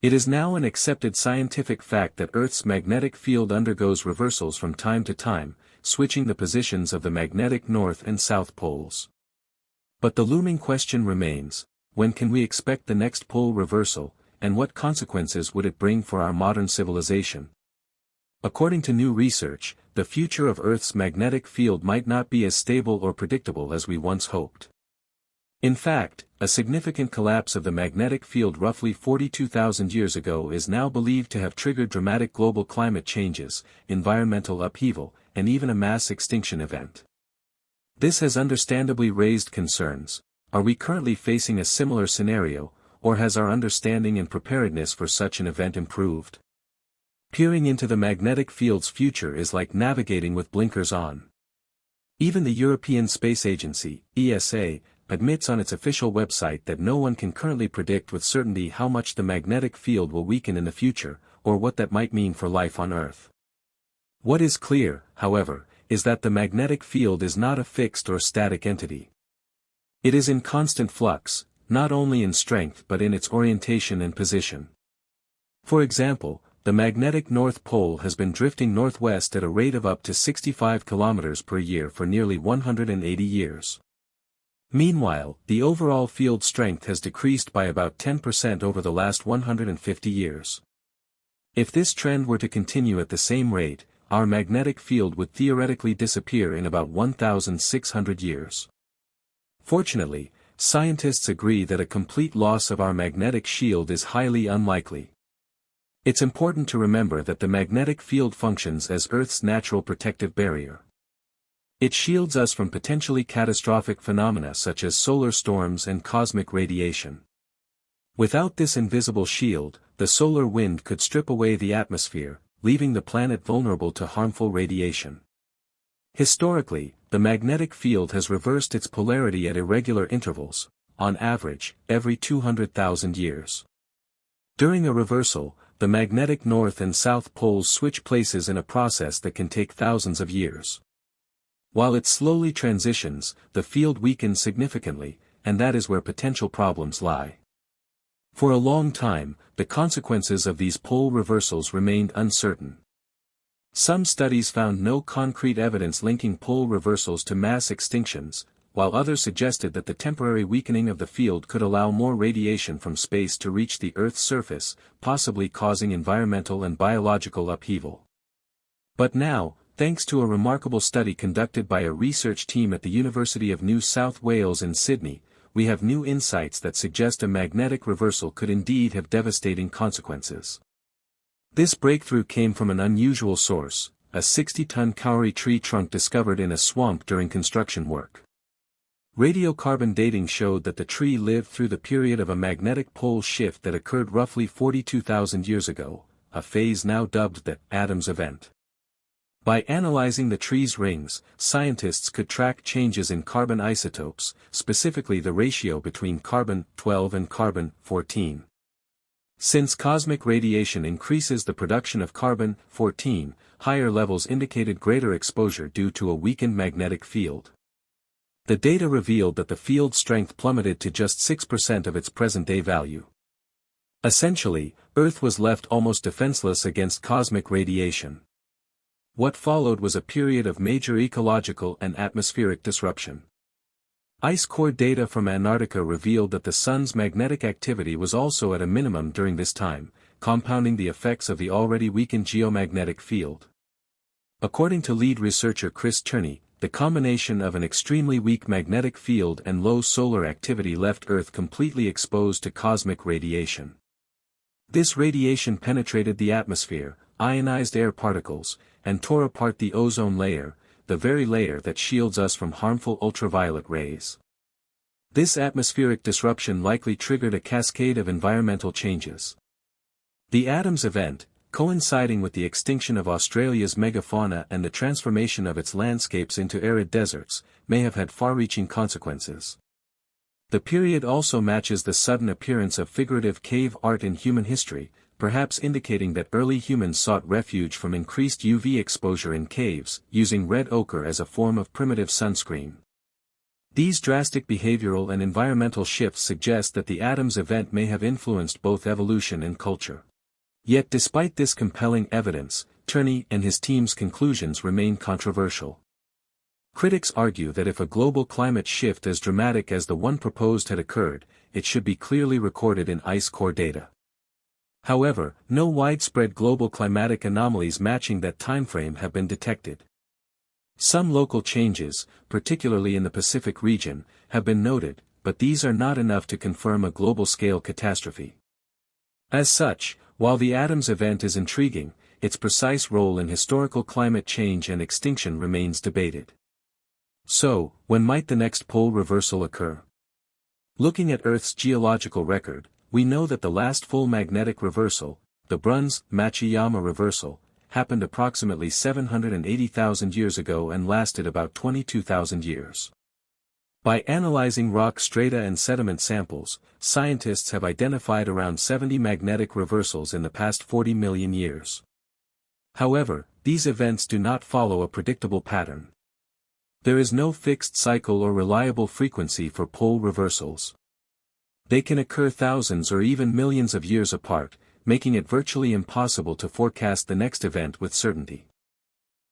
It is now an accepted scientific fact that Earth's magnetic field undergoes reversals from time to time, switching the positions of the magnetic north and south poles. But the looming question remains, when can we expect the next pole reversal, and what consequences would it bring for our modern civilization? According to new research, the future of Earth's magnetic field might not be as stable or predictable as we once hoped. In fact, a significant collapse of the magnetic field roughly 42,000 years ago is now believed to have triggered dramatic global climate changes, environmental upheaval, and even a mass extinction event. This has understandably raised concerns. Are we currently facing a similar scenario, or has our understanding and preparedness for such an event improved? Peering into the magnetic field's future is like navigating with blinkers on. Even the European Space Agency, ESA, admits on its official website that no one can currently predict with certainty how much the magnetic field will weaken in the future, or what that might mean for life on Earth. What is clear, however, is that the magnetic field is not a fixed or static entity. It is in constant flux, not only in strength but in its orientation and position. For example, the magnetic North Pole has been drifting northwest at a rate of up to 65 kilometers per year for nearly 180 years. Meanwhile, the overall field strength has decreased by about 10% over the last 150 years. If this trend were to continue at the same rate, our magnetic field would theoretically disappear in about 1,600 years. Fortunately, scientists agree that a complete loss of our magnetic shield is highly unlikely. It's important to remember that the magnetic field functions as Earth's natural protective barrier. It shields us from potentially catastrophic phenomena such as solar storms and cosmic radiation. Without this invisible shield, the solar wind could strip away the atmosphere, leaving the planet vulnerable to harmful radiation. Historically, the magnetic field has reversed its polarity at irregular intervals, on average, every 200,000 years. During a reversal, the magnetic north and south poles switch places in a process that can take thousands of years. While it slowly transitions, the field weakens significantly, and that is where potential problems lie. For a long time, the consequences of these pole reversals remained uncertain. Some studies found no concrete evidence linking pole reversals to mass extinctions, while others suggested that the temporary weakening of the field could allow more radiation from space to reach the Earth's surface, possibly causing environmental and biological upheaval. But now, thanks to a remarkable study conducted by a research team at the University of New South Wales in Sydney, we have new insights that suggest a magnetic reversal could indeed have devastating consequences. This breakthrough came from an unusual source, a 60-ton kauri tree trunk discovered in a swamp during construction work. Radiocarbon dating showed that the tree lived through the period of a magnetic pole shift that occurred roughly 42,000 years ago, a phase now dubbed the Adams event. By analyzing the tree's rings, scientists could track changes in carbon isotopes, specifically the ratio between carbon-12 and carbon-14. Since cosmic radiation increases the production of carbon-14, higher levels indicated greater exposure due to a weakened magnetic field. The data revealed that the field strength plummeted to just 6% of its present-day value. Essentially, Earth was left almost defenseless against cosmic radiation. What followed was a period of major ecological and atmospheric disruption. Ice core data from Antarctica revealed that the Sun's magnetic activity was also at a minimum during this time, compounding the effects of the already weakened geomagnetic field. According to lead researcher Chris Turney, the combination of an extremely weak magnetic field and low solar activity left Earth completely exposed to cosmic radiation. This radiation penetrated the atmosphere, ionized air particles, and tore apart the ozone layer, the very layer that shields us from harmful ultraviolet rays. This atmospheric disruption likely triggered a cascade of environmental changes. The Adams event, coinciding with the extinction of Australia's megafauna and the transformation of its landscapes into arid deserts, may have had far-reaching consequences. The period also matches the sudden appearance of figurative cave art in human history, perhaps indicating that early humans sought refuge from increased UV exposure in caves, using red ochre as a form of primitive sunscreen. These drastic behavioral and environmental shifts suggest that the Adams event may have influenced both evolution and culture. Yet despite this compelling evidence, Turney and his team's conclusions remain controversial. Critics argue that if a global climate shift as dramatic as the one proposed had occurred, it should be clearly recorded in ice core data. However, no widespread global climatic anomalies matching that timeframe have been detected. Some local changes, particularly in the Pacific region, have been noted, but these are not enough to confirm a global-scale catastrophe. As such, while the Adams event is intriguing, its precise role in historical climate change and extinction remains debated. So, when might the next pole reversal occur? Looking at Earth's geological record, we know that the last full magnetic reversal, the Bruns-Machiyama reversal, happened approximately 780,000 years ago and lasted about 22,000 years. By analyzing rock strata and sediment samples, scientists have identified around 70 magnetic reversals in the past 40 million years. However, these events do not follow a predictable pattern. There is no fixed cycle or reliable frequency for pole reversals. They can occur thousands or even millions of years apart, making it virtually impossible to forecast the next event with certainty.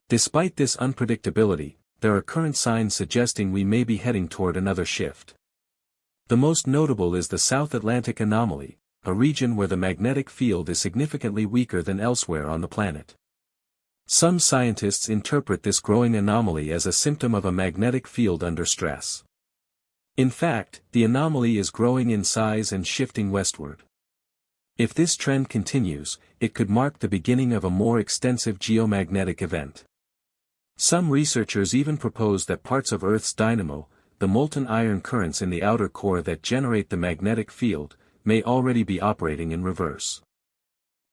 Despite this unpredictability, there are current signs suggesting we may be heading toward another shift. The most notable is the South Atlantic anomaly, a region where the magnetic field is significantly weaker than elsewhere on the planet. Some scientists interpret this growing anomaly as a symptom of a magnetic field under stress. In fact, the anomaly is growing in size and shifting westward. If this trend continues, it could mark the beginning of a more extensive geomagnetic event. Some researchers even propose that parts of Earth's dynamo, the molten iron currents in the outer core that generate the magnetic field, may already be operating in reverse.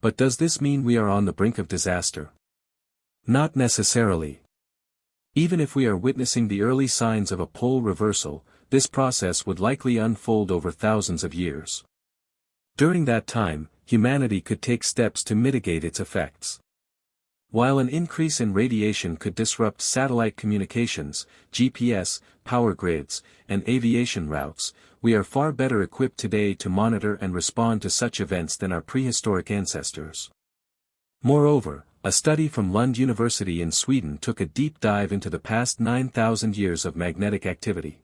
But does this mean we are on the brink of disaster? Not necessarily. Even if we are witnessing the early signs of a pole reversal, this process would likely unfold over thousands of years. During that time, humanity could take steps to mitigate its effects. While an increase in radiation could disrupt satellite communications, GPS, power grids, and aviation routes, we are far better equipped today to monitor and respond to such events than our prehistoric ancestors. Moreover, a study from Lund University in Sweden took a deep dive into the past 9,000 years of magnetic activity.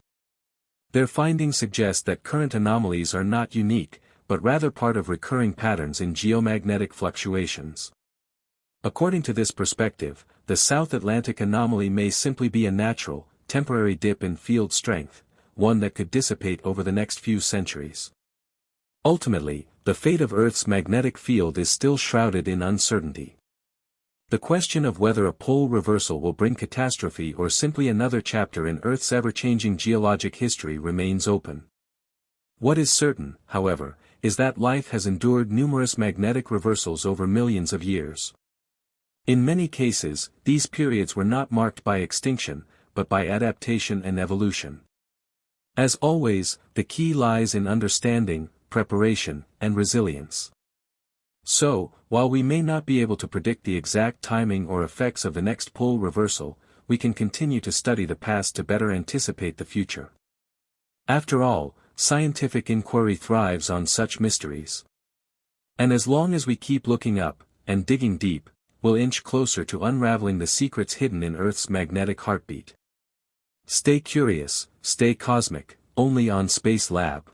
Their findings suggest that current anomalies are not unique, but rather part of recurring patterns in geomagnetic fluctuations. According to this perspective, the South Atlantic anomaly may simply be a natural, temporary dip in field strength, one that could dissipate over the next few centuries. Ultimately, the fate of Earth's magnetic field is still shrouded in uncertainty. The question of whether a pole reversal will bring catastrophe or simply another chapter in Earth's ever-changing geologic history remains open. What is certain, however, is that life has endured numerous magnetic reversals over millions of years. In many cases, these periods were not marked by extinction, but by adaptation and evolution. As always, the key lies in understanding, preparation, and resilience. So, while we may not be able to predict the exact timing or effects of the next pole reversal, we can continue to study the past to better anticipate the future. After all, scientific inquiry thrives on such mysteries. And as long as we keep looking up, and digging deep, we'll inch closer to unraveling the secrets hidden in Earth's magnetic heartbeat. Stay curious, stay cosmic, only on Space Lab.